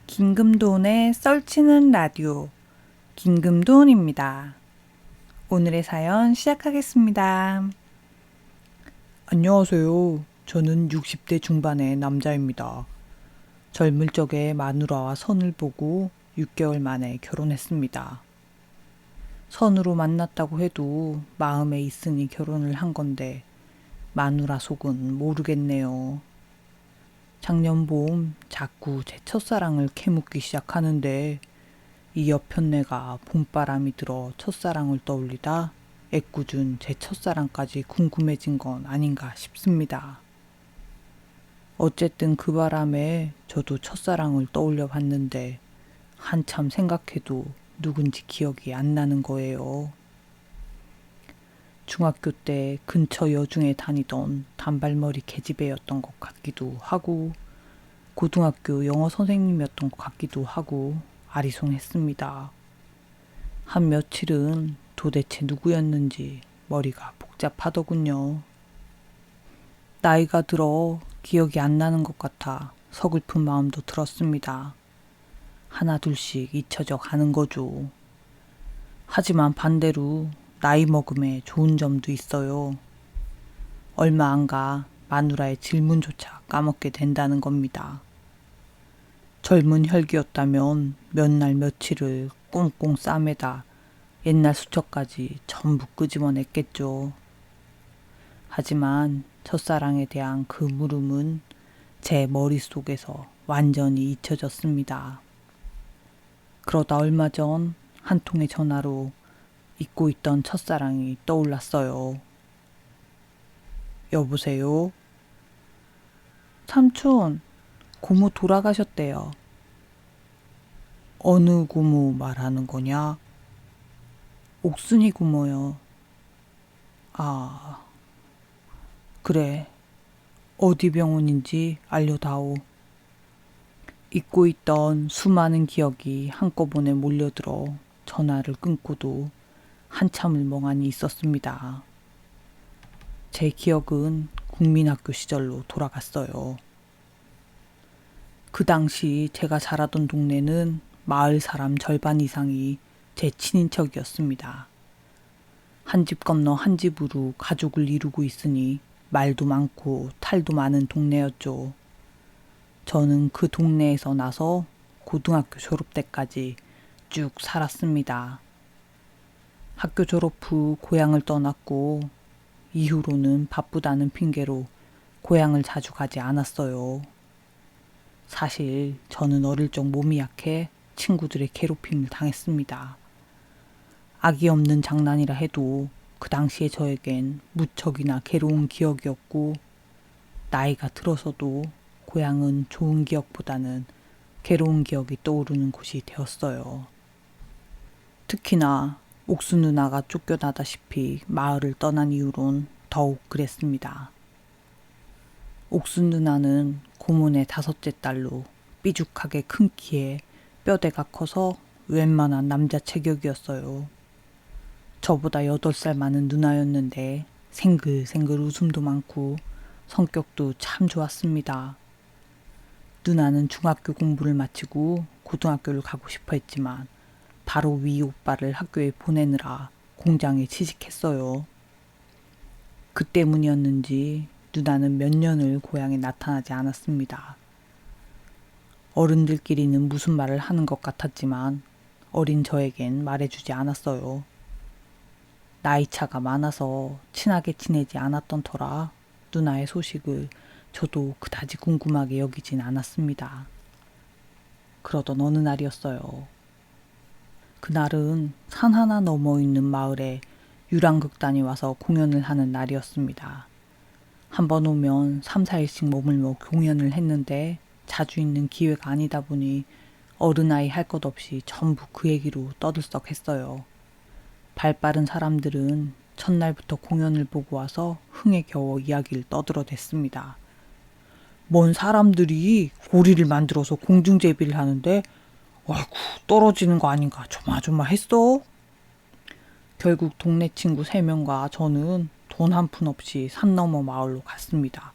김금돈의 썰치는 라디오 김금돈입니다. 오늘의 사연 시작하겠습니다. 안녕하세요. 저는 60대 중반의 남자입니다. 젊을 적에 마누라와 선을 보고 6개월 만에 결혼했습니다. 선으로 만났다고 해도 마음에 있으니 결혼을 한 건데 마누라 속은 모르겠네요. 작년 봄 자꾸 제 첫사랑을 캐묻기 시작하는데 이 여편네가 봄바람이 들어 첫사랑을 떠올리다 애꿎은 제 첫사랑까지 궁금해진 건 아닌가 싶습니다. 어쨌든 그 바람에 저도 첫사랑을 떠올려 봤는데 한참 생각해도 누군지 기억이 안 나는 거예요. 중학교 때 근처 여중에 다니던 단발머리 계집애였던 것 같기도 하고 고등학교 영어 선생님이었던 것 같기도 하고 아리송했습니다. 한 며칠은 도대체 누구였는지 머리가 복잡하더군요. 나이가 들어 기억이 안 나는 것 같아 서글픈 마음도 들었습니다. 하나 둘씩 잊혀져 가는 거죠. 하지만 반대로 나이 먹음에 좋은 점도 있어요. 얼마 안 가 마누라의 질문조차 까먹게 된다는 겁니다. 젊은 혈기였다면 몇 날 며칠을 꽁꽁 싸매다 옛날 수첩까지 전부 끄집어냈겠죠. 하지만 첫사랑에 대한 그 물음은 제 머릿속에서 완전히 잊혀졌습니다. 그러다 얼마 전 한 통의 전화로 잊고 있던 첫사랑이 떠올랐어요. 여보세요? 삼촌, 고모 돌아가셨대요. 어느 고모 말하는 거냐? 옥순이 고모요. 아, 그래. 어디 병원인지 알려다오. 잊고 있던 수많은 기억이 한꺼번에 몰려들어 전화를 끊고도 한참을 멍하니 있었습니다. 제 기억은 국민학교 시절로 돌아갔어요. 그 당시 제가 자라던 동네는 마을 사람 절반 이상이 제 친인척이었습니다. 한 집 건너 한 집으로 가족을 이루고 있으니 말도 많고 탈도 많은 동네였죠. 저는 그 동네에서 나서 고등학교 졸업 때까지 쭉 살았습니다. 학교 졸업 후 고향을 떠났고 이후로는 바쁘다는 핑계로 고향을 자주 가지 않았어요. 사실 저는 어릴 적 몸이 약해 친구들의 괴롭힘을 당했습니다. 악의 없는 장난이라 해도 그 당시에 저에겐 무척이나 괴로운 기억이었고 나이가 들어서도 고향은 좋은 기억보다는 괴로운 기억이 떠오르는 곳이 되었어요. 특히나 옥수 누나가 쫓겨나다시피 마을을 떠난 이후론 더욱 그랬습니다. 옥수 누나는 고모네 다섯째 딸로 삐죽하게 큰 키에 뼈대가 커서 웬만한 남자 체격이었어요. 저보다 8살 많은 누나였는데 생글생글 웃음도 많고 성격도 참 좋았습니다. 누나는 중학교 공부를 마치고 고등학교를 가고 싶어 했지만 바로 위 오빠를 학교에 보내느라 공장에 취직했어요. 그 때문이었는지 누나는 몇 년을 고향에 나타나지 않았습니다. 어른들끼리는 무슨 말을 하는 것 같았지만 어린 저에겐 말해주지 않았어요. 나이차가 많아서 친하게 지내지 않았던 터라 누나의 소식을 저도 그다지 궁금하게 여기진 않았습니다. 그러던 어느 날이었어요. 그날은 산 하나 넘어 있는 마을에 유랑극단이 와서 공연을 하는 날이었습니다. 한 번 오면 3, 4일씩 머물며 공연을 했는데 자주 있는 기회가 아니다 보니 어른아이 할 것 없이 전부 그 얘기로 떠들썩했어요. 발 빠른 사람들은 첫날부터 공연을 보고 와서 흥에 겨워 이야기를 떠들어댔습니다. 뭔 사람들이 고리를 만들어서 공중제비를 하는데 아이고 떨어지는 거 아닌가 조마조마했어. 결국 동네 친구 3명과 저는 돈 한 푼 없이 산 너머 마을로 갔습니다.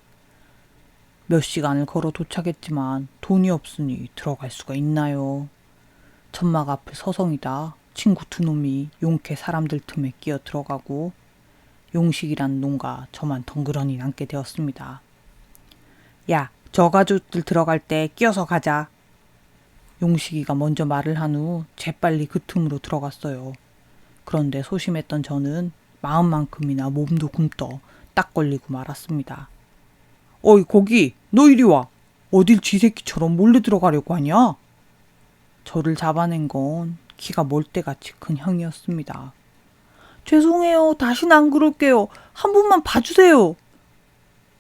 몇 시간을 걸어 도착했지만 돈이 없으니 들어갈 수가 있나요? 천막 앞을 서성이다 친구 두 놈이 용케 사람들 틈에 끼어 들어가고 용식이란 놈과 저만 덩그러니 남게 되었습니다. 야, 저 가족들 들어갈 때 끼어서 가자. 용식이가 먼저 말을 한 후 재빨리 그 틈으로 들어갔어요. 그런데 소심했던 저는 마음만큼이나 몸도 굼떠 딱 걸리고 말았습니다. 어이 거기 너 이리 와. 어딜 쥐새끼처럼 몰래 들어가려고 하냐? 저를 잡아낸 건 키가 멀대같이 큰 형이었습니다. 죄송해요. 다시는 안 그럴게요. 한 번만 봐주세요.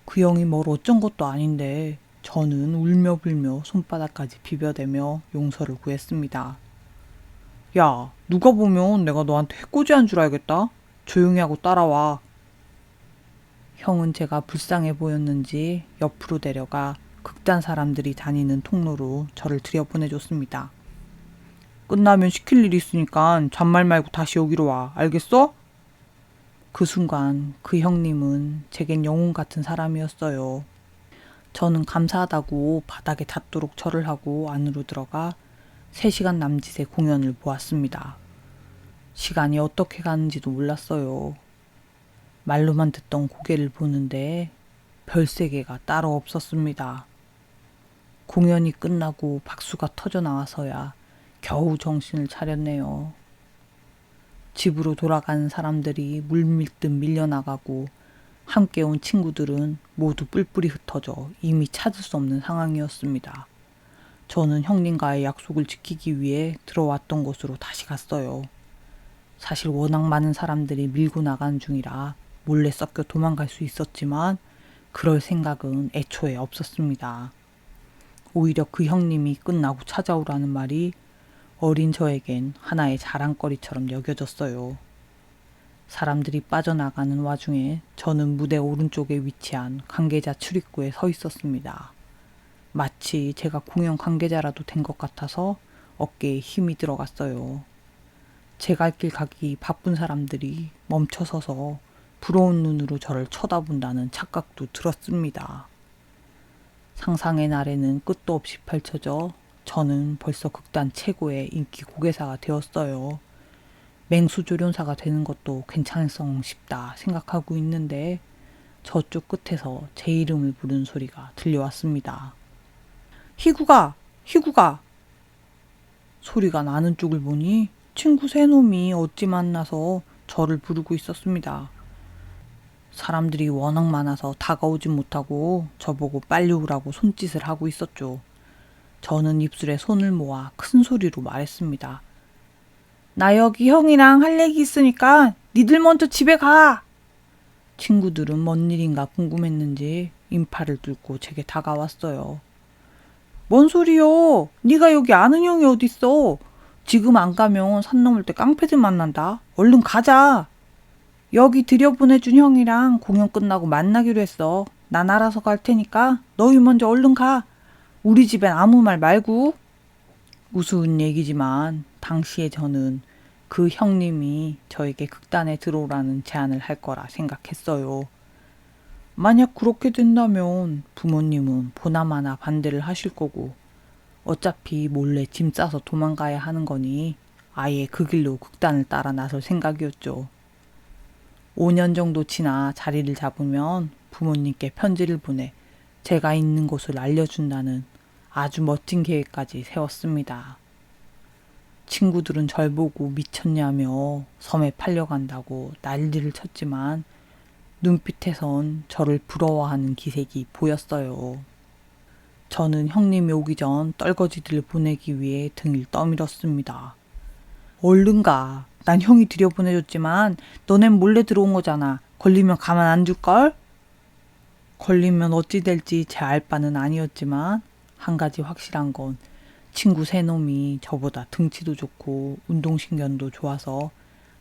그 형이 뭘 어쩐 것도 아닌데 저는 울며불며 손바닥까지 비벼대며 용서를 구했습니다. 야, 누가 보면 내가 너한테 해코지한 줄 알겠다. 조용히 하고 따라와. 형은 제가 불쌍해 보였는지 옆으로 데려가 극단 사람들이 다니는 통로로 저를 들여보내줬습니다. 끝나면 시킬 일 있으니까 잔말 말고 다시 여기로 와. 알겠어? 그 순간 그 형님은 제겐 영웅 같은 사람이었어요. 저는 감사하다고 바닥에 닿도록 절을 하고 안으로 들어가 3시간 남짓의 공연을 보았습니다. 시간이 어떻게 가는지도 몰랐어요. 말로만 듣던 고개를 보는데 별세계가 따로 없었습니다. 공연이 끝나고 박수가 터져 나와서야 겨우 정신을 차렸네요. 집으로 돌아가는 사람들이 물밀듯 밀려나가고 함께 온 친구들은 모두 뿔뿔이 흩어져 이미 찾을 수 없는 상황이었습니다. 저는 형님과의 약속을 지키기 위해 들어왔던 곳으로 다시 갔어요. 사실 워낙 많은 사람들이 밀고 나가는 중이라 몰래 섞여 도망갈 수 있었지만 그럴 생각은 애초에 없었습니다. 오히려 그 형님이 끝나고 찾아오라는 말이 어린 저에겐 하나의 자랑거리처럼 여겨졌어요. 사람들이 빠져나가는 와중에 저는 무대 오른쪽에 위치한 관계자 출입구에 서 있었습니다. 마치 제가 공연 관계자라도 된 것 같아서 어깨에 힘이 들어갔어요. 제 갈 길 가기 바쁜 사람들이 멈춰서서 부러운 눈으로 저를 쳐다본다는 착각도 들었습니다. 상상의 날에는 끝도 없이 펼쳐져 저는 벌써 극단 최고의 인기 고개사가 되었어요. 맹수조련사가 되는 것도 괜찮을성 싶다 생각하고 있는데 저쪽 끝에서 제 이름을 부르는 소리가 들려왔습니다. 희구가! 희구가! 소리가 나는 쪽을 보니 친구 세 놈이 어찌 만나서 저를 부르고 있었습니다. 사람들이 워낙 많아서 다가오지 못하고 저보고 빨리 오라고 손짓을 하고 있었죠. 저는 입술에 손을 모아 큰 소리로 말했습니다. 나 여기 형이랑 할 얘기 있으니까 니들 먼저 집에 가! 친구들은 뭔 일인가 궁금했는지 인파를 뚫고 제게 다가왔어요. 뭔 소리요? 네가 여기 아는 형이 어딨어? 지금 안 가면 산 넘을 때 깡패들 만난다. 얼른 가자. 여기 들여보내준 형이랑 공연 끝나고 만나기로 했어. 난 알아서 갈 테니까 너희 먼저 얼른 가. 우리 집엔 아무 말 말고. 우스운 얘기지만 당시에 저는 그 형님이 저에게 극단에 들어오라는 제안을 할 거라 생각했어요. 만약 그렇게 된다면 부모님은 보나마나 반대를 하실 거고 어차피 몰래 짐 싸서 도망가야 하는 거니 아예 그 길로 극단을 따라 나설 생각이었죠. 5년 정도 지나 자리를 잡으면 부모님께 편지를 보내 제가 있는 곳을 알려준다는 아주 멋진 계획까지 세웠습니다. 친구들은 절 보고 미쳤냐며 섬에 팔려간다고 난리를 쳤지만 눈빛에선 저를 부러워하는 기색이 보였어요. 저는 형님이 오기 전 떨거지들을 보내기 위해 등을 떠밀었습니다. 얼른 가. 난 형이 들여보내줬지만 너넨 몰래 들어온 거잖아. 걸리면 가만 안 둘걸? 걸리면 어찌 될지 제 알 바는 아니었지만 한 가지 확실한 건 친구 세 놈이 저보다 등치도 좋고 운동신경도 좋아서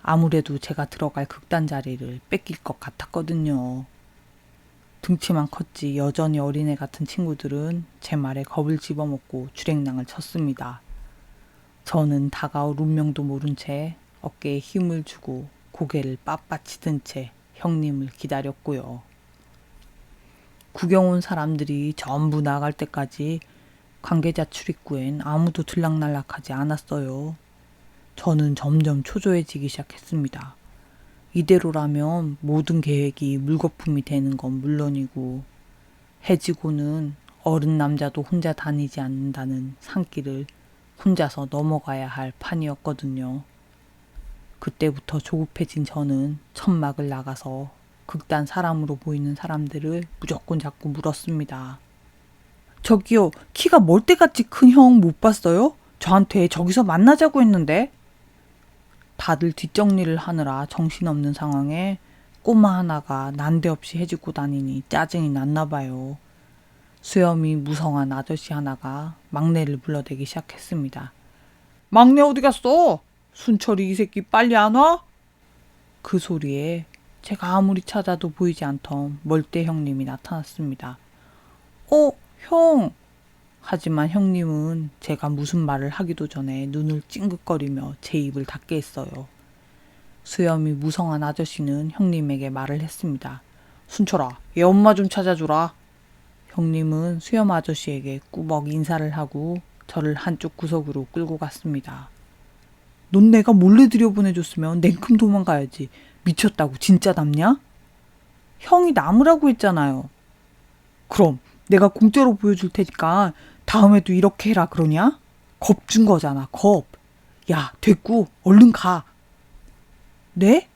아무래도 제가 들어갈 극단 자리를 뺏길 것 같았거든요. 등치만 컸지 여전히 어린애 같은 친구들은 제 말에 겁을 집어먹고 주랭랑을 쳤습니다. 저는 다가올 운명도 모른 채 어깨에 힘을 주고 고개를 빳빳이 든 채 형님을 기다렸고요. 구경 온 사람들이 전부 나갈 때까지 관계자 출입구엔 아무도 들락날락하지 않았어요. 저는 점점 초조해지기 시작했습니다. 이대로라면 모든 계획이 물거품이 되는 건 물론이고 해지고는 어른 남자도 혼자 다니지 않는다는 산길을 혼자서 넘어가야 할 판이었거든요. 그때부터 조급해진 저는 천막을 나가서 극단 사람으로 보이는 사람들을 무조건 자꾸 물었습니다. 저기요, 키가 멀대같이 큰 형 못 봤어요? 저한테 저기서 만나자고 했는데. 다들 뒷정리를 하느라 정신없는 상황에 꼬마 하나가 난데없이 해주고 다니니 짜증이 났나 봐요. 수염이 무성한 아저씨 하나가 막내를 불러대기 시작했습니다. 막내 어디 갔어? 순철이 이 새끼 빨리 안 와? 그 소리에 제가 아무리 찾아도 보이지 않던 멀대 형님이 나타났습니다. 형! 하지만 형님은 제가 무슨 말을 하기도 전에 눈을 찡긋거리며 제 입을 닫게 했어요. 수염이 무성한 아저씨는 형님에게 말을 했습니다. 순철아, 얘 엄마 좀 찾아주라. 형님은 수염 아저씨에게 꾸벅 인사를 하고 저를 한쪽 구석으로 끌고 갔습니다. 넌 내가 몰래 들여보내줬으면 냉큼 도망가야지. 미쳤다고 진짜 남냐? 형이 남으라고 했잖아요. 그럼 내가 공짜로 보여줄 테니까 다음에도 이렇게 해라 그러냐? 겁 준 거잖아, 겁. 야, 됐고 얼른 가. 네?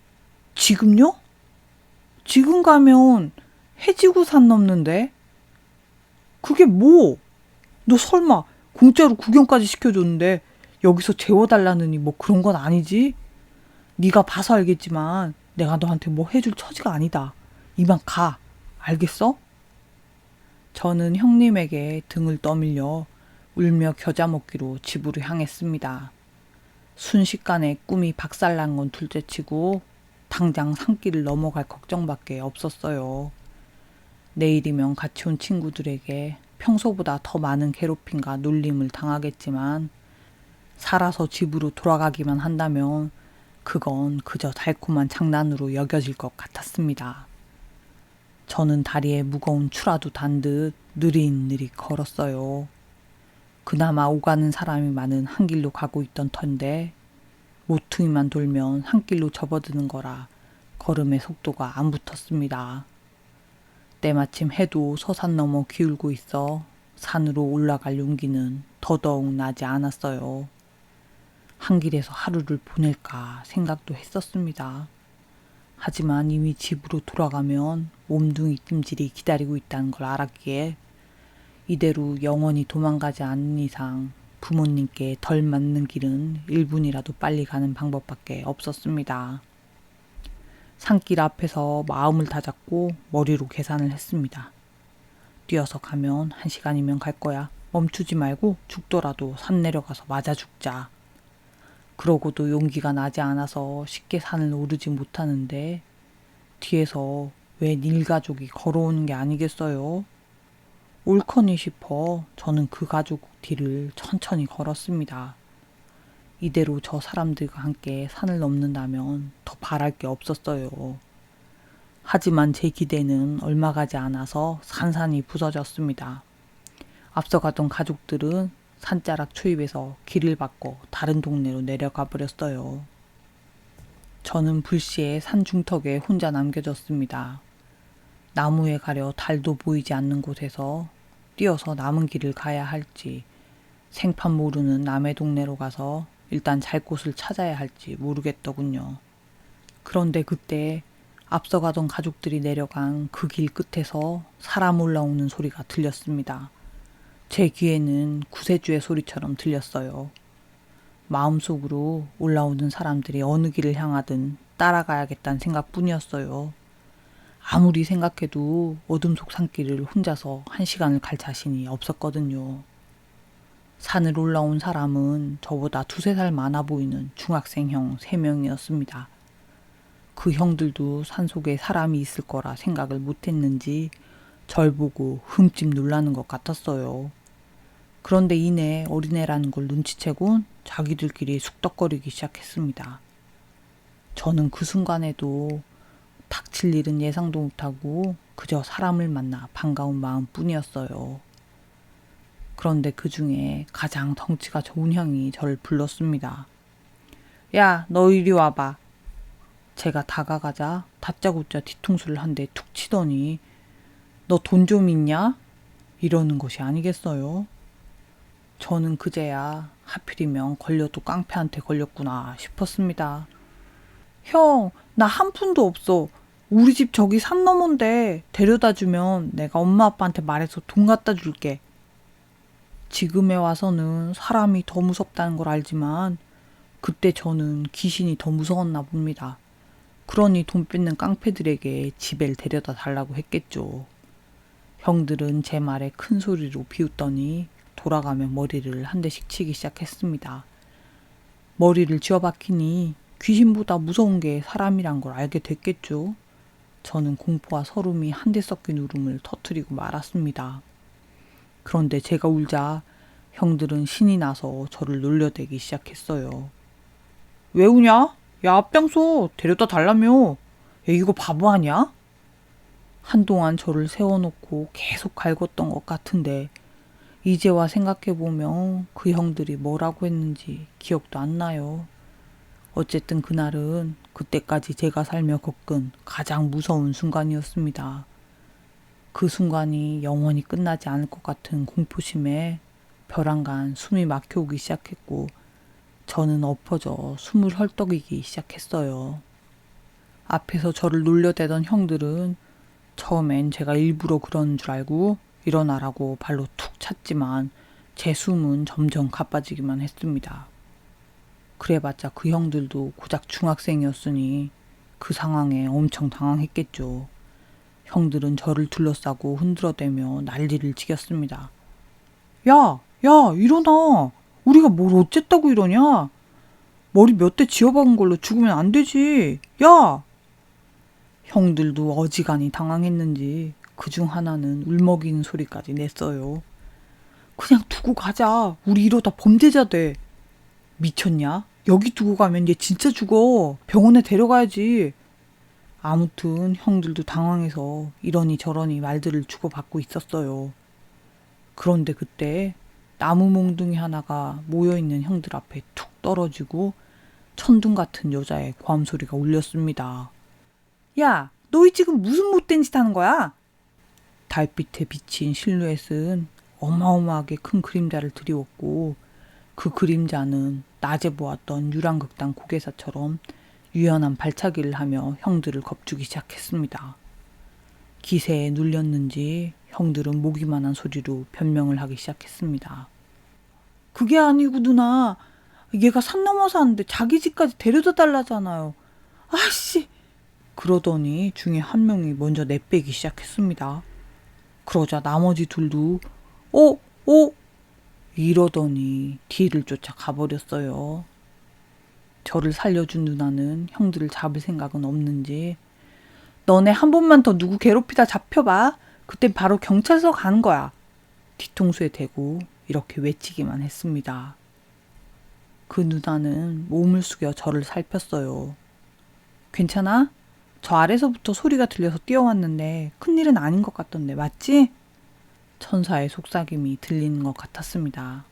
지금요? 지금 가면 해지고 산 넘는데? 그게 뭐? 너 설마 공짜로 구경까지 시켜줬는데 여기서 재워달라느니 뭐 그런 건 아니지? 네가 봐서 알겠지만 내가 너한테 뭐 해줄 처지가 아니다. 이만 가. 알겠어? 저는 형님에게 등을 떠밀려 울며 겨자 먹기로 집으로 향했습니다. 순식간에 꿈이 박살난 건 둘째치고 당장 산길을 넘어갈 걱정밖에 없었어요. 내일이면 같이 온 친구들에게 평소보다 더 많은 괴롭힘과 놀림을 당하겠지만 살아서 집으로 돌아가기만 한다면 그건 그저 달콤한 장난으로 여겨질 것 같았습니다. 저는 다리에 무거운 추라도 단 듯 느릿느릿 걸었어요. 그나마 오가는 사람이 많은 한 길로 가고 있던 터인데 모퉁이만 돌면 한 길로 접어드는 거라 걸음의 속도가 안 붙었습니다. 때마침 해도 서산 넘어 기울고 있어 산으로 올라갈 용기는 더더욱 나지 않았어요. 한 길에서 하루를 보낼까 생각도 했었습니다. 하지만 이미 집으로 돌아가면 몸뚱이 찜질이 기다리고 있다는 걸 알았기에 이대로 영원히 도망가지 않는 이상 부모님께 덜 맞는 길은 1분이라도 빨리 가는 방법밖에 없었습니다. 산길 앞에서 마음을 다잡고 머리로 계산을 했습니다. 뛰어서 가면 1시간이면 갈 거야. 멈추지 말고 죽더라도 산 내려가서 맞아 죽자. 그러고도 용기가 나지 않아서 쉽게 산을 오르지 못하는데 뒤에서 왜 일가족이 걸어오는 게 아니겠어요? 옳거니 싶어 저는 그 가족 뒤를 천천히 걸었습니다. 이대로 저 사람들과 함께 산을 넘는다면 더 바랄 게 없었어요. 하지만 제 기대는 얼마 가지 않아서 산산이 부서졌습니다. 앞서가던 가족들은 산자락 초입에서 길을 바꿔 다른 동네로 내려가 버렸어요. 저는 불시에 산 중턱에 혼자 남겨졌습니다. 나무에 가려 달도 보이지 않는 곳에서 뛰어서 남은 길을 가야 할지 생판 모르는 남의 동네로 가서 일단 잘 곳을 찾아야 할지 모르겠더군요. 그런데 그때 앞서가던 가족들이 내려간 그 길 끝에서 사람 올라오는 소리가 들렸습니다. 제 귀에는 구세주의 소리처럼 들렸어요. 마음속으로 올라오는 사람들이 어느 길을 향하든 따라가야겠다는 생각뿐이었어요. 아무리 생각해도 어둠 속 산길을 혼자서 1시간을 갈 자신이 없었거든요. 산을 올라온 사람은 저보다 2~3살 많아 보이는 중학생형 3명이었습니다. 그 형들도 산속에 사람이 있을 거라 생각을 못했는지 절 보고 흠집 놀라는 것 같았어요. 그런데 이내 어린애라는 걸 눈치채곤 자기들끼리 숙덕거리기 시작했습니다. 저는 그 순간에도 닥칠 일은 예상도 못하고 그저 사람을 만나 반가운 마음뿐이었어요. 그런데 그 중에 가장 덩치가 좋은 형이 저를 불렀습니다. 야, 너 이리 와봐. 제가 다가가자 다짜고짜 뒤통수를 한 대 툭 치더니 너 돈 좀 있냐? 이러는 것이 아니겠어요. 저는 그제야 하필이면 걸려도 깡패한테 걸렸구나 싶었습니다. 형, 나 한 푼도 없어. 우리 집 저기 산 너머인데 데려다 주면 내가 엄마 아빠한테 말해서 돈 갖다 줄게. 지금에 와서는 사람이 더 무섭다는 걸 알지만 그때 저는 귀신이 더 무서웠나 봅니다. 그러니 돈 뺏는 깡패들에게 집에 데려다 달라고 했겠죠. 형들은 제 말에 큰 소리로 비웃더니 돌아가며 머리를 한 대씩 치기 시작했습니다. 머리를 쥐어박히니 귀신보다 무서운 게 사람이란 걸 알게 됐겠죠. 저는 공포와 서름이 한데 섞인 울음을 터뜨리고 말았습니다. 그런데 제가 울자 형들은 신이 나서 저를 놀려대기 시작했어요. 왜 우냐? 야, 앞장서 데려다 달라며. 야, 이거 바보 아니야? 한동안 저를 세워놓고 계속 갈궜던 것 같은데 이제와 생각해보면 그 형들이 뭐라고 했는지 기억도 안 나요. 어쨌든 그날은 그때까지 제가 살며 겪은 가장 무서운 순간이었습니다. 그 순간이 영원히 끝나지 않을 것 같은 공포심에 벼랑간 숨이 막혀오기 시작했고 저는 엎어져 숨을 헐떡이기 시작했어요. 앞에서 저를 놀려대던 형들은 처음엔 제가 일부러 그러는 줄 알고 일어나라고 발로 툭 찼지만 제 숨은 점점 가빠지기만 했습니다. 그래봤자 그 형들도 고작 중학생이었으니 그 상황에 엄청 당황했겠죠. 형들은 저를 둘러싸고 흔들어대며 난리를 치겼습니다. 야, 야, 일어나. 우리가 뭘 어쨌다고 이러냐? 머리 몇 대 지어박은 걸로 죽으면 안 되지. 야! 형들도 어지간히 당황했는지 그중 하나는 울먹이는 소리까지 냈어요. 그냥 두고 가자. 우리 이러다 범죄자 돼. 미쳤냐? 여기 두고 가면 얘 진짜 죽어. 병원에 데려가야지. 아무튼 형들도 당황해서 이러니 저러니 말들을 주고받고 있었어요. 그런데 그때 나무 몽둥이 하나가 모여있는 형들 앞에 툭 떨어지고 천둥 같은 여자의 고함 소리가 울렸습니다. 야, 너희 지금 무슨 못된 짓 하는 거야? 달빛에 비친 실루엣은 어마어마하게 큰 그림자를 드리웠고 그 그림자는 낮에 보았던 유랑극단 고개사처럼 유연한 발차기를 하며 형들을 겁주기 시작했습니다. 기세에 눌렸는지 형들은 모기만한 소리로 변명을 하기 시작했습니다. 그게 아니고 누나, 얘가 산 넘어 사는데 자기 집까지 데려다 달라잖아요. 아씨! 그러더니 중에 한 명이 먼저 내빼기 시작했습니다. 그러자 나머지 둘도 이러더니 뒤를 쫓아 가버렸어요. 저를 살려준 누나는 형들을 잡을 생각은 없는지 너네 한 번만 더 누구 괴롭히다 잡혀봐. 그땐 바로 경찰서 가는 거야. 뒤통수에 대고 이렇게 외치기만 했습니다. 그 누나는 몸을 숙여 저를 살폈어요. 괜찮아? 저 아래서부터 소리가 들려서 뛰어왔는데 큰일은 아닌 것 같던데 맞지? 천사의 속삭임이 들리는 것 같았습니다.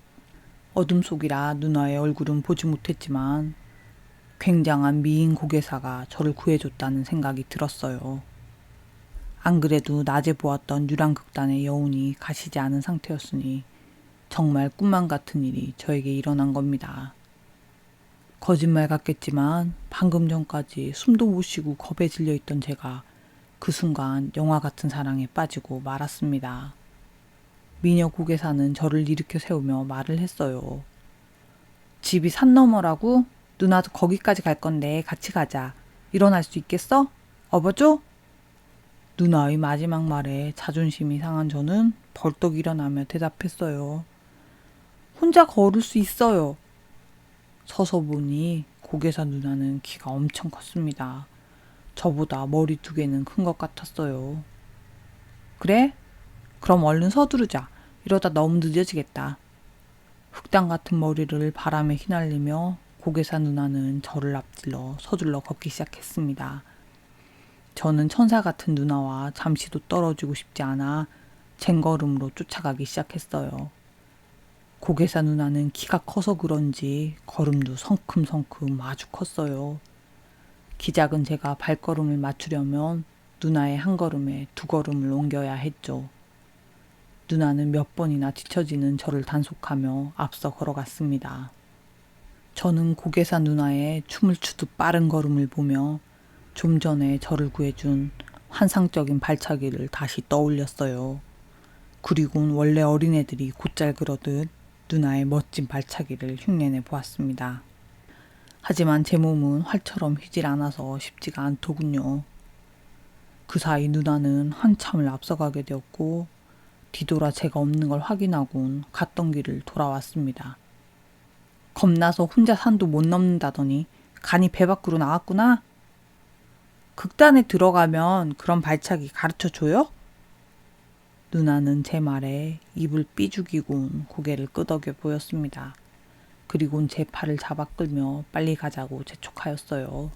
어둠 속이라 누나의 얼굴은 보지 못했지만 굉장한 미인 고개사가 저를 구해줬다는 생각이 들었어요. 안 그래도 낮에 보았던 유랑극단의 여운이 가시지 않은 상태였으니 정말 꿈만 같은 일이 저에게 일어난 겁니다. 거짓말 같겠지만 방금 전까지 숨도 못 쉬고 겁에 질려 있던 제가 그 순간 영화 같은 사랑에 빠지고 말았습니다. 미녀 고개사는 저를 일으켜 세우며 말을 했어요. 집이 산 너머라고? 누나도 거기까지 갈 건데 같이 가자. 일어날 수 있겠어? 업어줘? 누나의 마지막 말에 자존심이 상한 저는 벌떡 일어나며 대답했어요. 혼자 걸을 수 있어요. 서서 보니 고개사 누나는 키가 엄청 컸습니다. 저보다 머리 두 개는 큰 것 같았어요. 그래? 그럼 얼른 서두르자. 이러다 너무 늦어지겠다. 흑당 같은 머리를 바람에 휘날리며 고개사 누나는 저를 앞질러 서둘러 걷기 시작했습니다. 저는 천사 같은 누나와 잠시도 떨어지고 싶지 않아 쟁걸음으로 쫓아가기 시작했어요. 고개사 누나는 키가 커서 그런지 걸음도 성큼성큼 아주 컸어요. 키 작은 제가 발걸음을 맞추려면 누나의 한 걸음에 두 걸음을 옮겨야 했죠. 누나는 몇 번이나 뒤처지는 저를 단속하며 앞서 걸어갔습니다. 저는 고개사 누나의 춤을 추듯 빠른 걸음을 보며 좀 전에 저를 구해준 환상적인 발차기를 다시 떠올렸어요. 그리고는 원래 어린애들이 곧잘 그러듯 누나의 멋진 발차기를 흉내내 보았습니다. 하지만 제 몸은 활처럼 휘질 않아서 쉽지가 않더군요. 그 사이 누나는 한참을 앞서가게 되었고 뒤돌아 제가 없는 걸 확인하곤 갔던 길을 돌아왔습니다. 겁나서 혼자 산도 못 넘는다더니 간이 배 밖으로 나왔구나. 극단에 들어가면 그런 발차기 가르쳐줘요? 누나는 제 말에 입을 삐죽이곤 고개를 끄덕여 보였습니다. 그리곤 제 팔을 잡아 끌며 빨리 가자고 재촉하였어요.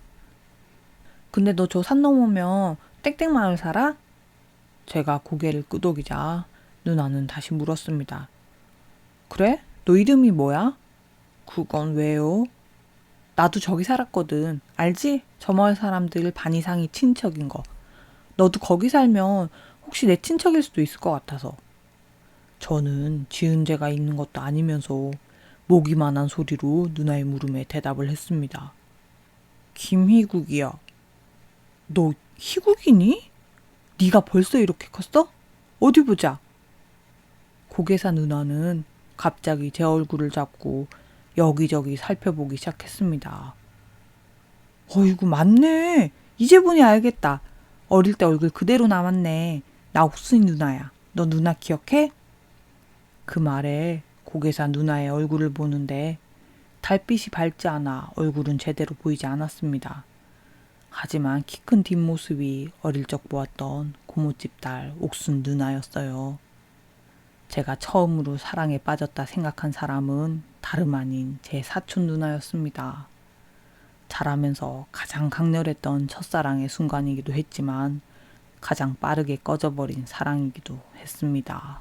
근데 너 저 산 넘으면 땡땡마을 살아? 제가 고개를 끄덕이자 누나는 다시 물었습니다. 그래? 너 이름이 뭐야? 그건 왜요? 나도 저기 살았거든. 알지? 저 마을 사람들 반 이상이 친척인 거. 너도 거기 살면 혹시 내 친척일 수도 있을 것 같아서. 저는 지은 죄가 있는 것도 아니면서 목이만한 소리로 누나의 물음에 대답을 했습니다. 김희국이야. 너 희국이니? 네가 벌써 이렇게 컸어? 어디 보자. 고개사 누나는 갑자기 제 얼굴을 잡고 여기저기 살펴보기 시작했습니다. 어이구 맞네. 이제 보니 알겠다. 어릴 때 얼굴 그대로 남았네. 나 옥순이 누나야. 너 누나 기억해? 그 말에 고개사 누나의 얼굴을 보는데 달빛이 밝지 않아 얼굴은 제대로 보이지 않았습니다. 하지만 키 큰 뒷모습이 어릴 적 보았던 고모집 딸 옥순 누나였어요. 제가 처음으로 사랑에 빠졌다 생각한 사람은 다름 아닌 제 사촌 누나였습니다. 자라면서 가장 강렬했던 첫사랑의 순간이기도 했지만 가장 빠르게 꺼져버린 사랑이기도 했습니다.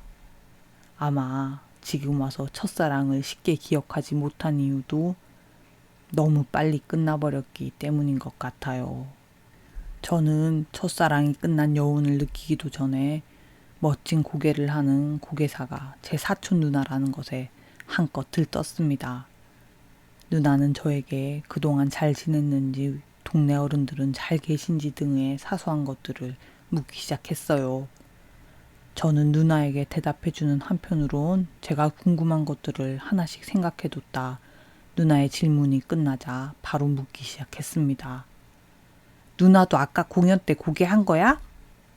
아마 지금 와서 첫사랑을 쉽게 기억하지 못한 이유도 너무 빨리 끝나버렸기 때문인 것 같아요. 저는 첫사랑이 끝난 여운을 느끼기도 전에 멋진 고개를 하는 고개사가 제 사촌 누나라는 것에 한껏 들떴습니다. 누나는 저에게 그동안 잘 지냈는지 동네 어른들은 잘 계신지 등의 사소한 것들을 묻기 시작했어요. 저는 누나에게 대답해주는 한편으론 제가 궁금한 것들을 하나씩 생각해뒀다 누나의 질문이 끝나자 바로 묻기 시작했습니다. 누나도 아까 공연 때 고개 한 거야?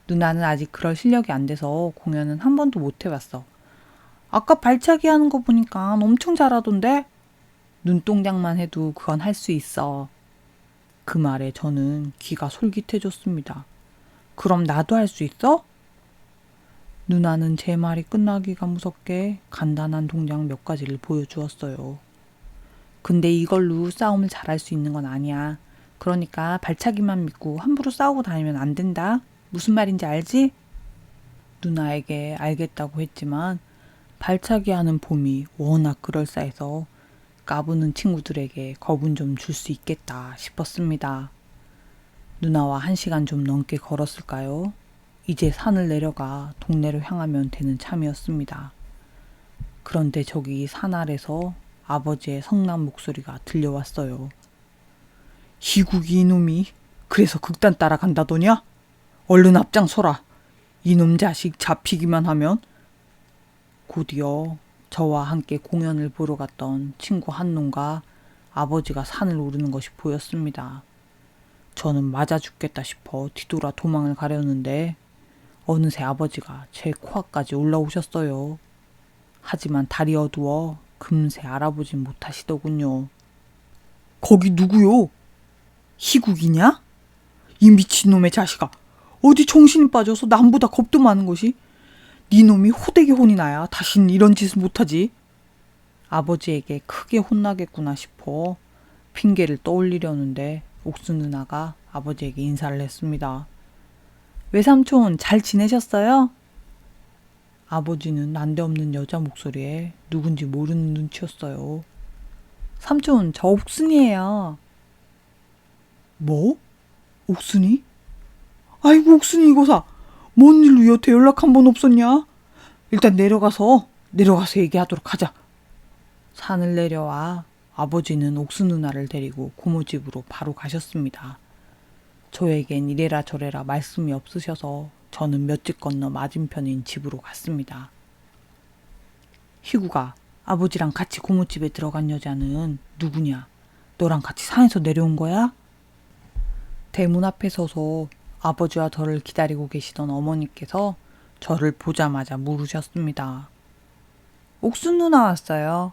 누나는 아직 그럴 실력이 안 돼서 공연은 한 번도 못 해봤어. 아까 발차기 하는 거 보니까 엄청 잘하던데? 눈동작만 해도 그건 할 수 있어. 그 말에 저는 귀가 솔깃해졌습니다. 그럼 나도 할 수 있어? 누나는 제 말이 끝나기가 무섭게 간단한 동작 몇 가지를 보여주었어요. 근데 이걸로 싸움을 잘할 수 있는 건 아니야. 그러니까 발차기만 믿고 함부로 싸우고 다니면 안 된다. 무슨 말인지 알지? 누나에게 알겠다고 했지만 발차기 하는 봄이 워낙 그럴싸해서 까부는 친구들에게 겁은 좀 줄 수 있겠다 싶었습니다. 누나와 1시간 좀 넘게 걸었을까요? 이제 산을 내려가 동네로 향하면 되는 참이었습니다. 그런데 저기 산 아래서 아버지의 성난 목소리가 들려왔어요. 희국이 이놈이 그래서 극단 따라간다더냐? 얼른 앞장서라. 이놈 자식 잡히기만 하면. 곧이어 저와 함께 공연을 보러 갔던 친구 한 놈과 아버지가 산을 오르는 것이 보였습니다. 저는 맞아 죽겠다 싶어 뒤돌아 도망을 가려는데 어느새 아버지가 제 코앞까지 올라오셨어요. 하지만 달이 어두워 금세 알아보진 못하시더군요. 거기 누구요? 희국이냐? 이 미친놈의 자식아. 어디 정신이 빠져서 남보다 겁도 많은 것이? 네 놈이 호되게 혼이 나야 다신 이런 짓을 못하지. 아버지에게 크게 혼나겠구나 싶어 핑계를 떠올리려는데 옥순 누나가 아버지에게 인사를 했습니다. 외삼촌 잘 지내셨어요? 아버지는 난데없는 여자 목소리에 누군지 모르는 눈치였어요. 삼촌, 저 옥순이에요. 뭐? 옥순이? 아이고, 옥순이 이거사. 뭔 일로 여태 연락 한 번 없었냐? 일단 내려가서 얘기하도록 하자. 산을 내려와 아버지는 옥순 누나를 데리고 고모 집으로 바로 가셨습니다. 저에겐 이래라 저래라 말씀이 없으셔서 저는 몇 집 건너 맞은편인 집으로 갔습니다. 희구가, 아버지랑 같이 고모집에 들어간 여자는 누구냐? 너랑 같이 산에서 내려온 거야? 대문 앞에 서서 아버지와 저를 기다리고 계시던 어머니께서 저를 보자마자 물으셨습니다. 옥순 누나 왔어요.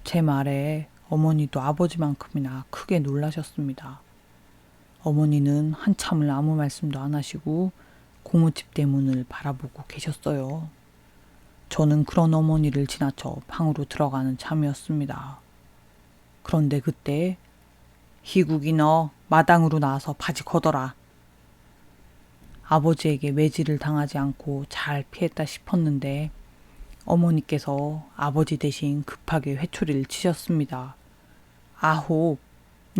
제 말에 어머니도 아버지만큼이나 크게 놀라셨습니다. 어머니는 한참을 아무 말씀도 안 하시고 고모집 대문을 바라보고 계셨어요. 저는 그런 어머니를 지나쳐 방으로 들어가는 참이었습니다. 그런데 그때 희국이 너 마당으로 나와서 바지 걷어라. 아버지에게 매질을 당하지 않고 잘 피했다 싶었는데 어머니께서 아버지 대신 급하게 회초리를 치셨습니다. 아홉,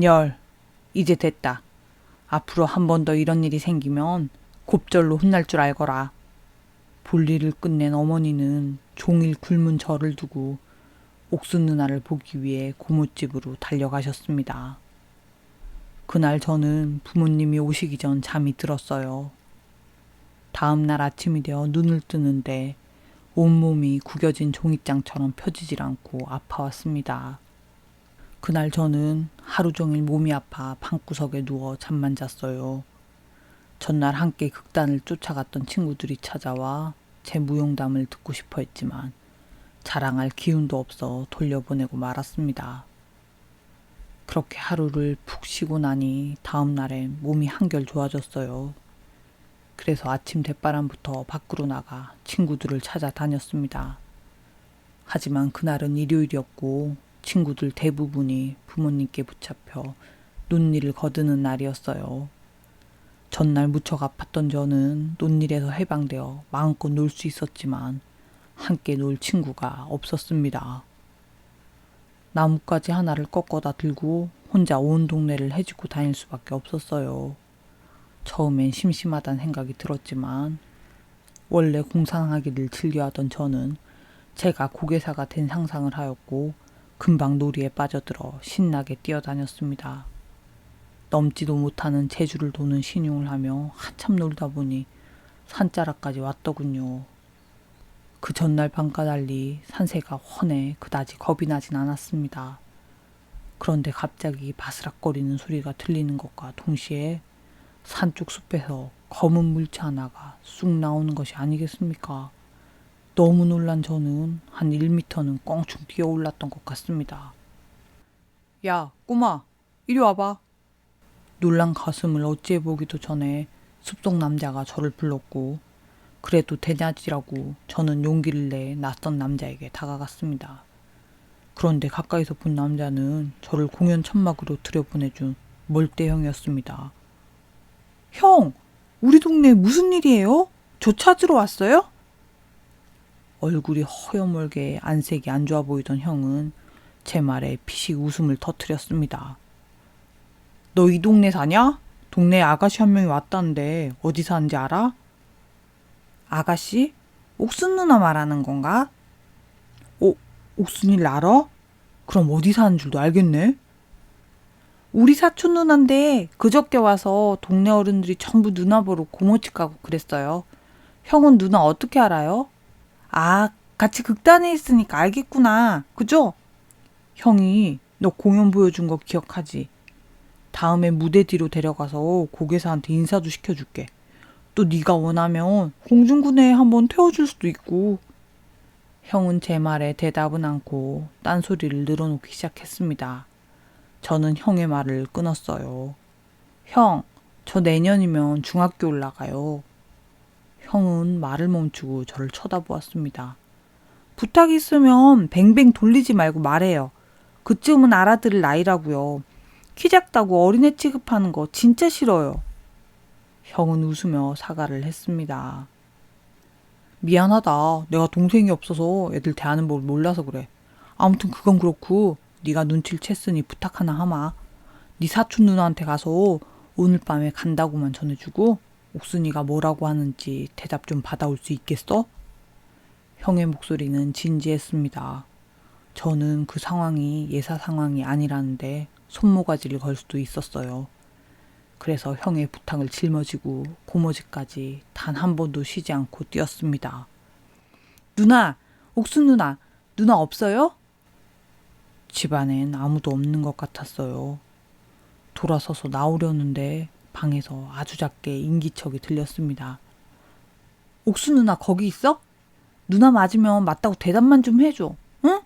열, 이제 됐다. 앞으로 한 번 더 이런 일이 생기면 곱절로 혼날 줄 알거라. 볼일을 끝낸 어머니는 종일 굶은 저를 두고 옥순 누나를 보기 위해 고모집으로 달려가셨습니다. 그날 저는 부모님이 오시기 전 잠이 들었어요. 다음 날 아침이 되어 눈을 뜨는데 온몸이 구겨진 종잇장처럼 펴지질 않고 아파왔습니다. 그날 저는 하루 종일 몸이 아파 방구석에 누워 잠만 잤어요. 전날 함께 극단을 쫓아갔던 친구들이 찾아와 제 무용담을 듣고 싶어 했지만 자랑할 기운도 없어 돌려보내고 말았습니다. 그렇게 하루를 푹 쉬고 나니 다음 날엔 몸이 한결 좋아졌어요. 그래서 아침 대바람부터 밖으로 나가 친구들을 찾아다녔습니다. 하지만 그날은 일요일이었고 친구들 대부분이 부모님께 붙잡혀 논일을 거두는 날이었어요. 전날 무척 아팠던 저는 논일에서 해방되어 마음껏 놀 수 있었지만 함께 놀 친구가 없었습니다. 나뭇가지 하나를 꺾어다 들고 혼자 온 동네를 헤집고 다닐 수밖에 없었어요. 처음엔 심심하다는 생각이 들었지만 원래 공상하기를 즐겨하던 저는 제가 고개사가 된 상상을 하였고 금방 놀이에 빠져들어 신나게 뛰어다녔습니다. 넘지도 못하는 제주를 도는 신용을 하며 한참 놀다 보니 산자락까지 왔더군요. 그 전날 밤과 달리 산새가 훤해 그다지 겁이 나진 않았습니다. 그런데 갑자기 바스락거리는 소리가 들리는 것과 동시에 산쪽 숲에서 검은 물체 하나가 쑥 나오는 것이 아니겠습니까? 너무 놀란 저는 한 1미터는 껑충 뛰어올랐던 것 같습니다. 야, 꼬마, 이리 와봐. 놀란 가슴을 어찌해보기도 전에 숲속 남자가 저를 불렀고 그래도 되냐지라고 저는 용기를 내 낯선 남자에게 다가갔습니다. 그런데 가까이서 본 남자는 저를 공연 천막으로 들여보내준 멀대형이었습니다. 형, 우리 동네에 무슨 일이에요? 저 찾으러 왔어요? 얼굴이 허여멀게 안색이 안 좋아 보이던 형은 제 말에 피식 웃음을 터뜨렸습니다. 너 이 동네 사냐? 동네에 아가씨 한 명이 왔다는데 어디 사는지 알아? 아가씨? 옥순 누나 말하는 건가? 옥순이를 알아? 그럼 어디 사는 줄도 알겠네? 우리 사촌 누나인데 그저께 와서 동네 어른들이 전부 누나 보러 고모집 가고 그랬어요. 형은 누나 어떻게 알아요? 아, 같이 극단에 있으니까 알겠구나. 그죠? 형이 너 공연 보여준 거 기억하지? 다음에 무대 뒤로 데려가서 고개사한테 인사도 시켜줄게. 또 네가 원하면 공중군에 한번 태워줄 수도 있고. 형은 제 말에 대답은 않고 딴소리를 늘어놓기 시작했습니다. 저는 형의 말을 끊었어요. 형, 저 내년이면 중학교 올라가요. 형은 말을 멈추고 저를 쳐다보았습니다. 부탁 있으면 뱅뱅 돌리지 말고 말해요. 그쯤은 알아들을 나이라고요. 키 작다고 어린애 취급하는 거 진짜 싫어요. 형은 웃으며 사과를 했습니다. 미안하다. 내가 동생이 없어서 애들 대하는 법을 몰라서 그래. 아무튼 그건 그렇고 네가 눈치를 챘으니 부탁 하나 하마. 네 사촌 누나한테 가서 오늘 밤에 간다고만 전해주고 옥순이가 뭐라고 하는지 대답 좀 받아올 수 있겠어? 형의 목소리는 진지했습니다. 저는 그 상황이 예사 상황이 아니라는데 손모가지를 걸 수도 있었어요. 그래서 형의 부탁을 짊어지고 고모집까지 단 한 번도 쉬지 않고 뛰었습니다. 누나! 옥순 누나! 누나 없어요? 집안엔 아무도 없는 것 같았어요. 돌아서서 나오려는데 방에서 아주 작게 인기척이 들렸습니다. 옥순 누나 거기 있어? 누나 맞으면 맞다고 대답만 좀 해줘. 응?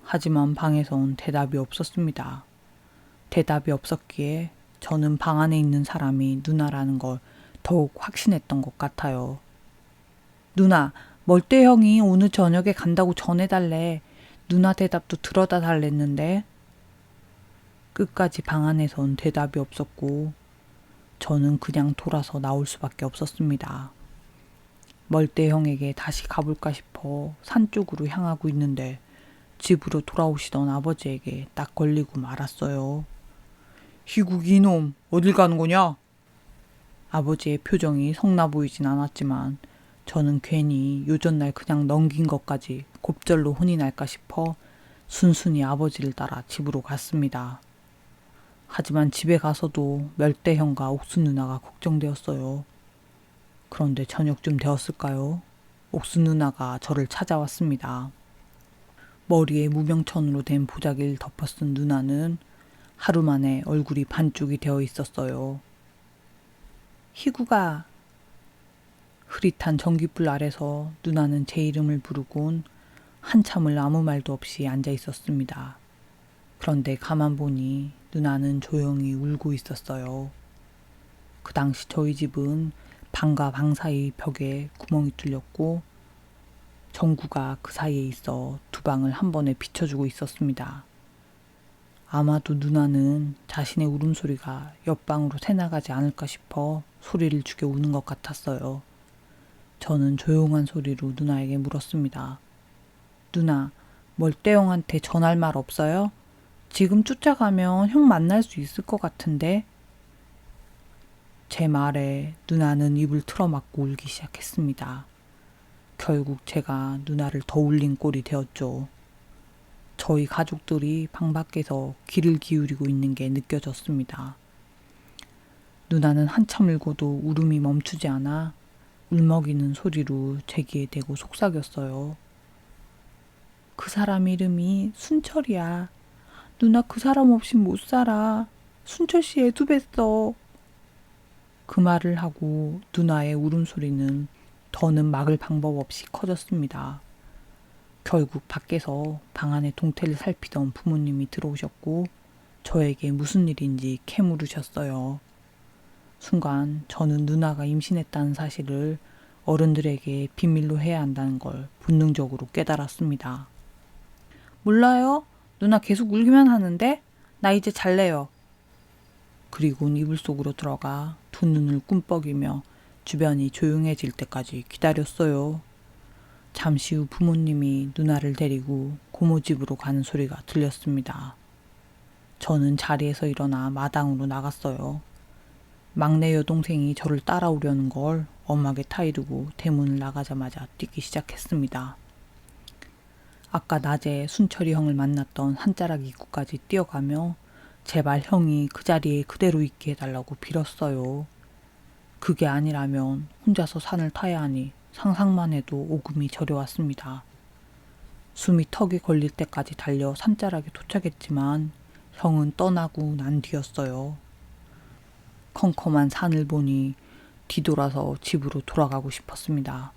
하지만 방에선 대답이 없었습니다. 대답이 없었기에 저는 방 안에 있는 사람이 누나라는 걸 더욱 확신했던 것 같아요. 누나, 멀대 형이 오늘 저녁에 간다고 전해달래. 누나 대답도 들어다 달랬는데. 끝까지 방 안에선 대답이 없었고 저는 그냥 돌아서 나올 수밖에 없었습니다. 멀대 형에게 다시 가볼까 싶어 산 쪽으로 향하고 있는데 집으로 돌아오시던 아버지에게 딱 걸리고 말았어요. 희국이 이놈 어딜 가는 거냐? 아버지의 표정이 성나 보이진 않았지만 저는 괜히 요전날 그냥 넘긴 것까지 곱절로 혼이 날까 싶어 순순히 아버지를 따라 집으로 갔습니다. 하지만 집에 가서도 멸대형과 옥순 누나가 걱정되었어요. 그런데 저녁쯤 되었을까요? 옥순 누나가 저를 찾아왔습니다. 머리에 무명천으로 된 보자기를 덮어쓴 누나는 하루 만에 얼굴이 반쪽이 되어 있었어요. 희구가. 흐릿한 전기불 아래서 누나는 제 이름을 부르곤 한참을 아무 말도 없이 앉아 있었습니다. 그런데 가만 보니 누나는 조용히 울고 있었어요. 그 당시 저희 집은 방과 방 사이 벽에 구멍이 뚫렸고 전구가 그 사이에 있어 두 방을 한 번에 비춰주고 있었습니다. 아마도 누나는 자신의 울음소리가 옆방으로 새나가지 않을까 싶어 소리를 죽여 우는 것 같았어요. 저는 조용한 소리로 누나에게 물었습니다. 누나, 멀대형한테 전할 말 없어요? 지금 쫓아가면 형 만날 수 있을 것 같은데. 제 말에 누나는 입을 틀어막고 울기 시작했습니다. 결국 제가 누나를 더 울린 꼴이 되었죠. 저희 가족들이 방 밖에서 귀를 기울이고 있는 게 느껴졌습니다. 누나는 한참 울고도 울음이 멈추지 않아 울먹이는 소리로 제 귀에 대고 속삭였어요. 그 사람 이름이 순철이야. 누나 그 사람 없이 못 살아. 순철 씨 애도 뵀어. 그 말을 하고 누나의 울음소리는 더는 막을 방법 없이 커졌습니다. 결국 밖에서 방 안의 동태를 살피던 부모님이 들어오셨고 저에게 무슨 일인지 캐물으셨어요. 순간 저는 누나가 임신했다는 사실을 어른들에게 비밀로 해야 한다는 걸 본능적으로 깨달았습니다. 몰라요? 누나 계속 울기만 하는데? 나 이제 잘래요. 그리곤 이불 속으로 들어가 두 눈을 꿈뻑이며 주변이 조용해질 때까지 기다렸어요. 잠시 후 부모님이 누나를 데리고 고모집으로 가는 소리가 들렸습니다. 저는 자리에서 일어나 마당으로 나갔어요. 막내 여동생이 저를 따라오려는 걸 엄하게 타이르고 대문을 나가자마자 뛰기 시작했습니다. 아까 낮에 순철이 형을 만났던 한자락 입구까지 뛰어가며 제발 형이 그 자리에 그대로 있게 해달라고 빌었어요. 그게 아니라면 혼자서 산을 타야 하니 상상만 해도 오금이 저려왔습니다. 숨이 턱에 걸릴 때까지 달려 산자락에 도착했지만 형은 떠나고 난 뒤였어요. 컴컴한 산을 보니 뒤돌아서 집으로 돌아가고 싶었습니다.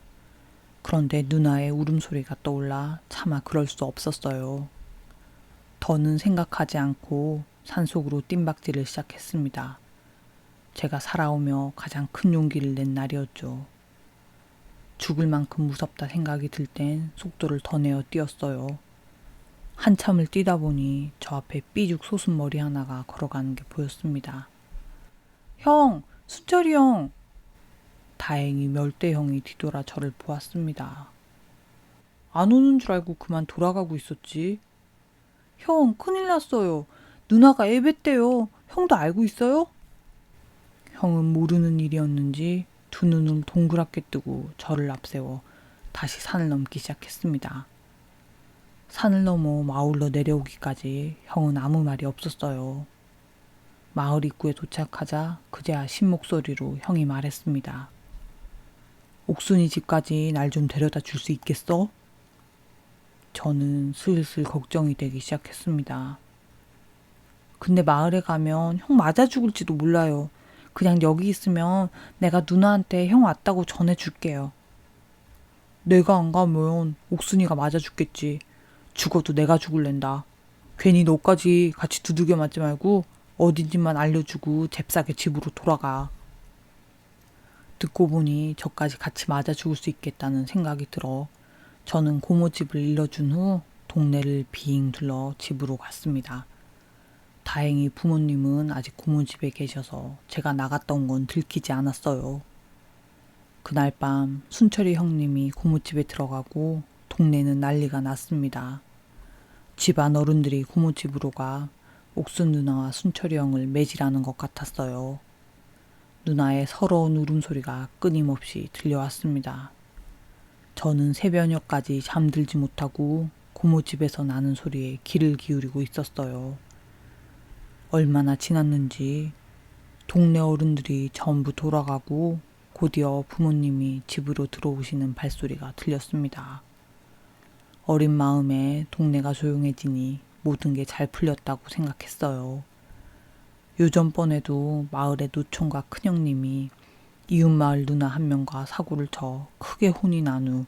그런데 누나의 울음소리가 떠올라 차마 그럴 수 없었어요. 더는 생각하지 않고 산속으로 뜀박질을 시작했습니다. 제가 살아오며 가장 큰 용기를 낸 날이었죠. 죽을 만큼 무섭다 생각이 들 땐 속도를 더 내어 뛰었어요. 한참을 뛰다 보니 저 앞에 삐죽 솟은 머리 하나가 걸어가는 게 보였습니다. 형! 순철이 형! 다행히 멸대 형이 뒤돌아 저를 보았습니다. 안 오는 줄 알고 그만 돌아가고 있었지. 형, 큰일 났어요. 누나가 애뱉대요. 형도 알고 있어요? 형은 모르는 일이었는지 두 눈을 동그랗게 뜨고 저를 앞세워 다시 산을 넘기 시작했습니다. 산을 넘어 마을로 내려오기까지 형은 아무 말이 없었어요. 마을 입구에 도착하자 그제야 신 목소리로 형이 말했습니다. 옥순이 집까지 날 좀 데려다 줄 수 있겠어? 저는 슬슬 걱정이 되기 시작했습니다. 근데 마을에 가면 형 맞아 죽을지도 몰라요. 그냥 여기 있으면 내가 누나한테 형 왔다고 전해줄게요. 내가 안 가면 옥순이가 맞아 죽겠지. 죽어도 내가 죽을랜다. 괜히 너까지 같이 두들겨 맞지 말고 어딘지만 알려주고 잽싸게 집으로 돌아가. 듣고 보니 저까지 같이 맞아 죽을 수 있겠다는 생각이 들어 저는 고모집을 일러준 후 동네를 빙 둘러 집으로 갔습니다. 다행히 부모님은 아직 고모집에 계셔서 제가 나갔다 온 건 들키지 않았어요. 그날 밤 순철이 형님이 고모집에 들어가고 동네는 난리가 났습니다. 집안 어른들이 고모집으로 가 옥순 누나와 순철이 형을 매질하는 것 같았어요. 누나의 서러운 울음소리가 끊임없이 들려왔습니다. 저는 새벽녘까지 잠들지 못하고 고모집에서 나는 소리에 귀를 기울이고 있었어요. 얼마나 지났는지 동네 어른들이 전부 돌아가고 곧이어 부모님이 집으로 들어오시는 발소리가 들렸습니다. 어린 마음에 동네가 조용해지니 모든 게 잘 풀렸다고 생각했어요. 요전번에도 마을의 노총각 큰형님이 이웃마을 누나 한 명과 사고를 쳐 크게 혼이 난 후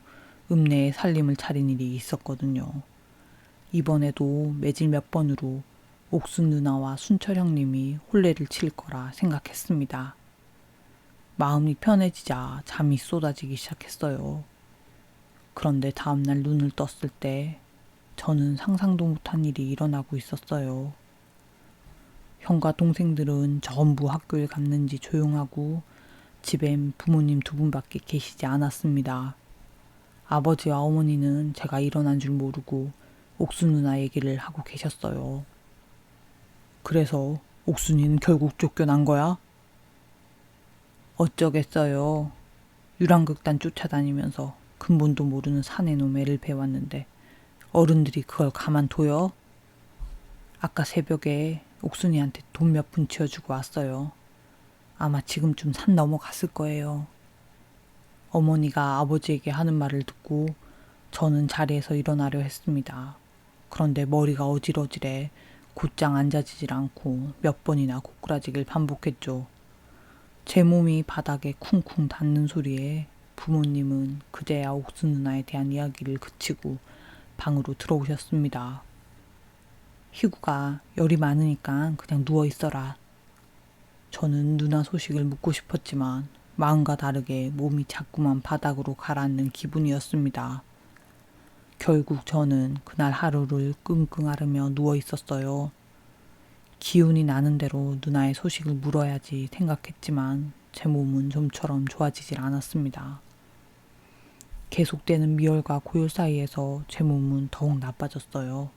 읍내에 살림을 차린 일이 있었거든요. 이번에도 매질 몇 번으로 옥순 누나와 순철 형님이 혼례를 칠 거라 생각했습니다. 마음이 편해지자 잠이 쏟아지기 시작했어요. 그런데 다음날 눈을 떴을 때 저는 상상도 못한 일이 일어나고 있었어요. 형과 동생들은 전부 학교에 갔는지 조용하고 집엔 부모님 두 분밖에 계시지 않았습니다. 아버지와 어머니는 제가 일어난 줄 모르고 옥순 누나 얘기를 하고 계셨어요. 그래서 옥순이는 결국 쫓겨난 거야? 어쩌겠어요. 유랑극단 쫓아다니면서 근본도 모르는 사내 놈 애를 배웠는데 어른들이 그걸 가만둬요? 아까 새벽에 옥순이한테 돈 몇 푼 지어주고 왔어요. 아마 지금쯤 산 넘어갔을 거예요. 어머니가 아버지에게 하는 말을 듣고 저는 자리에서 일어나려 했습니다. 그런데 머리가 어질어질해 곧장 앉아지질 않고 몇 번이나 고꾸라지길 반복했죠. 제 몸이 바닥에 쿵쿵 닿는 소리에 부모님은 그제야 옥순 누나에 대한 이야기를 그치고 방으로 들어오셨습니다. 희구가 열이 많으니까 그냥 누워있어라. 저는 누나 소식을 묻고 싶었지만 마음과 다르게 몸이 자꾸만 바닥으로 가라앉는 기분이었습니다. 결국 저는 그날 하루를 끙끙 앓으며 누워있었어요. 기운이 나는 대로 누나의 소식을 물어야지 생각했지만 제 몸은 좀처럼 좋아지질 않았습니다. 계속되는 미열과 고열 사이에서 제 몸은 더욱 나빠졌어요.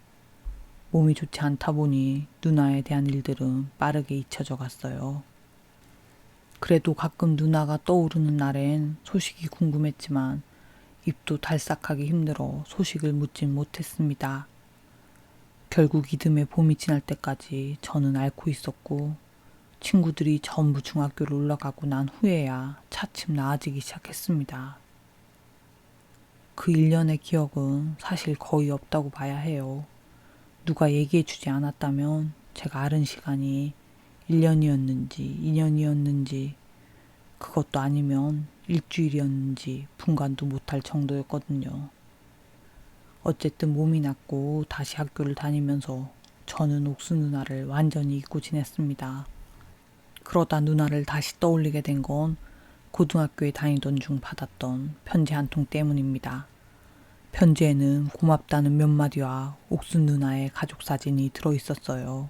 몸이 좋지 않다 보니 누나에 대한 일들은 빠르게 잊혀져 갔어요. 그래도 가끔 누나가 떠오르는 날엔 소식이 궁금했지만 입도 달싹하기 힘들어 소식을 묻진 못했습니다. 결국 이듬해 봄이 지날 때까지 저는 앓고 있었고 친구들이 전부 중학교를 올라가고 난 후에야 차츰 나아지기 시작했습니다. 그 1년의 기억은 사실 거의 없다고 봐야 해요. 누가 얘기해주지 않았다면 제가 앓은 시간이 1년이었는지 2년이었는지 그것도 아니면 일주일이었는지 분간도 못할 정도였거든요. 어쨌든 몸이 낫고 다시 학교를 다니면서 저는 옥수 누나를 완전히 잊고 지냈습니다. 그러다 누나를 다시 떠올리게 된 건 고등학교에 다니던 중 받았던 편지 한 통 때문입니다. 편지에는 고맙다는 몇 마디와 옥순 누나의 가족 사진이 들어있었어요.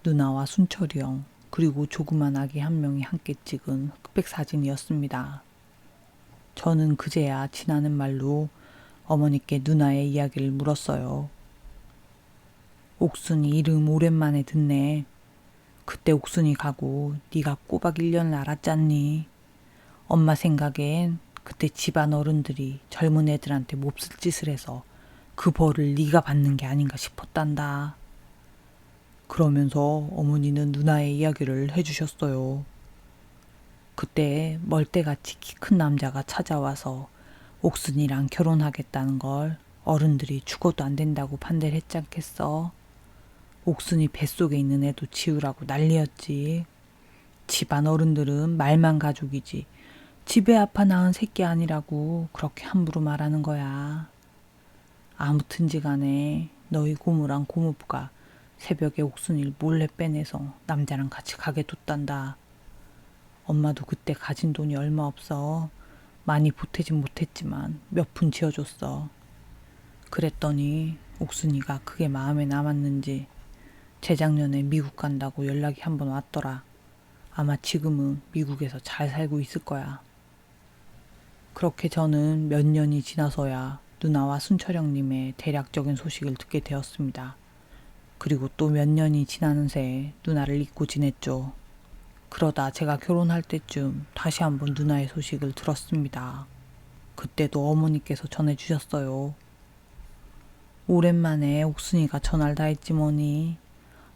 누나와 순철이 형, 그리고 조그만 아기 한 명이 함께 찍은 흑백 사진이었습니다. 저는 그제야 지나는 말로 어머니께 누나의 이야기를 물었어요. 옥순이 이름 오랜만에 듣네. 그때 옥순이 가고 네가 꼬박 1년을 알았잖니. 엄마 생각엔 그때 집안 어른들이 젊은 애들한테 몹쓸 짓을 해서 그 벌을 네가 받는 게 아닌가 싶었단다. 그러면서 어머니는 누나의 이야기를 해주셨어요. 그때 멀대같이 키 큰 남자가 찾아와서 옥순이랑 결혼하겠다는 걸 어른들이 죽어도 안 된다고 반대를 했지 않겠어. 옥순이 뱃속에 있는 애도 지우라고 난리였지. 집안 어른들은 말만 가족이지 집에 아파 낳은 새끼 아니라고 그렇게 함부로 말하는 거야. 아무튼지 간에 너희 고모랑 고모부가 새벽에 옥순이를 몰래 빼내서 남자랑 같이 가게 뒀단다. 엄마도 그때 가진 돈이 얼마 없어. 많이 보태진 못했지만 몇 푼 지어줬어. 그랬더니 옥순이가 그게 마음에 남았는지 재작년에 미국 간다고 연락이 한 번 왔더라. 아마 지금은 미국에서 잘 살고 있을 거야. 그렇게 저는 몇 년이 지나서야 누나와 순철형님의 대략적인 소식을 듣게 되었습니다. 그리고 또 몇 년이 지나는 새에 누나를 잊고 지냈죠. 그러다 제가 결혼할 때쯤 다시 한번 누나의 소식을 들었습니다. 그때도 어머니께서 전해주셨어요. 오랜만에 옥순이가 전화를 다 했지 뭐니.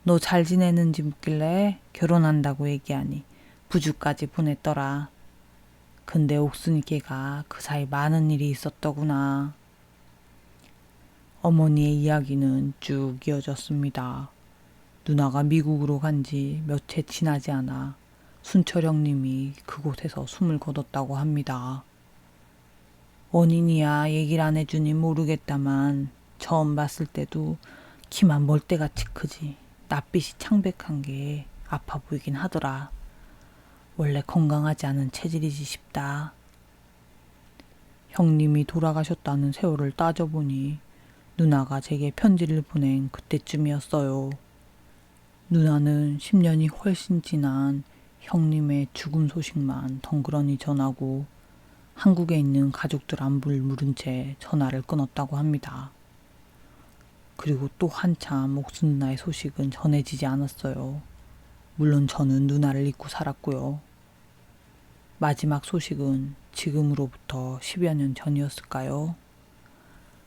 너 잘 지내는지 묻길래 결혼한다고 얘기하니 부주까지 보냈더라. 근데 옥순이 걔가 그 사이 많은 일이 있었더구나. 어머니의 이야기는 쭉 이어졌습니다. 누나가 미국으로 간 지 몇 해 지나지 않아 순철형님이 그곳에서 숨을 거뒀다고 합니다. 원인이야 얘기를 안 해주니 모르겠다만 처음 봤을 때도 키만 멀대같이 크지 낯빛이 창백한 게 아파 보이긴 하더라. 원래 건강하지 않은 체질이지 싶다. 형님이 돌아가셨다는 세월을 따져보니 누나가 제게 편지를 보낸 그때쯤이었어요. 누나는 10년이 훨씬 지난 형님의 죽음 소식만 덩그러니 전하고 한국에 있는 가족들 안부를 물은 채 전화를 끊었다고 합니다. 그리고 또 한참 옥순 누나의 소식은 전해지지 않았어요. 물론 저는 누나를 잊고 살았고요. 마지막 소식은 지금으로부터 10여 년 전이었을까요?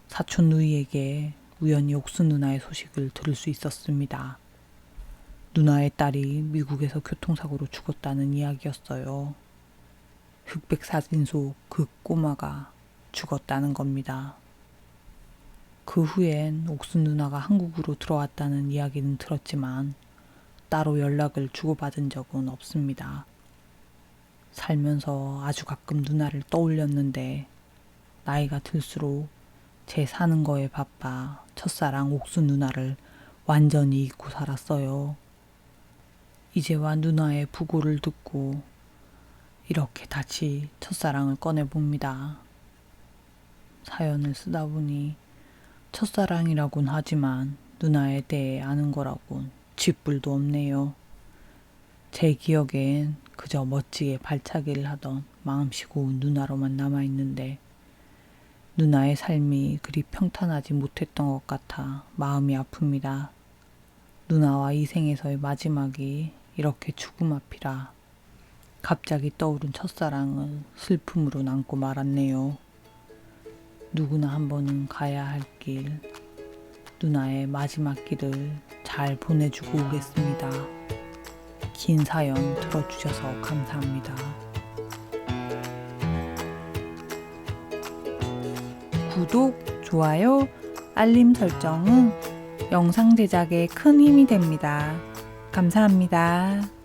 사촌 누이에게 우연히 옥순 누나의 소식을 들을 수 있었습니다. 누나의 딸이 미국에서 교통사고로 죽었다는 이야기였어요. 흑백 사진 속 그 꼬마가 죽었다는 겁니다. 그 후엔 옥순 누나가 한국으로 들어왔다는 이야기는 들었지만 따로 연락을 주고받은 적은 없습니다. 살면서 아주 가끔 누나를 떠올렸는데 나이가 들수록 제 사는 거에 바빠 첫사랑 옥순 누나를 완전히 잊고 살았어요. 이제와 누나의 부고를 듣고 이렇게 다시 첫사랑을 꺼내봅니다. 사연을 쓰다 보니 첫사랑이라곤 하지만 누나에 대해 아는 거라곤 쥐뿔도 없네요. 제 기억엔 그저 멋지게 발차기를 하던 마음씨 고운 누나로만 남아있는데 누나의 삶이 그리 평탄하지 못했던 것 같아 마음이 아픕니다. 누나와 이 생에서의 마지막이 이렇게 죽음 앞이라 갑자기 떠오른 첫사랑을 슬픔으로 남고 말았네요. 누구나 한 번은 가야 할 길, 누나의 마지막 길을 잘 보내주고 오겠습니다. 긴 사연 들어주셔서 감사합니다. 구독, 좋아요, 알림 설정은 영상 제작에 큰 힘이 됩니다. 감사합니다.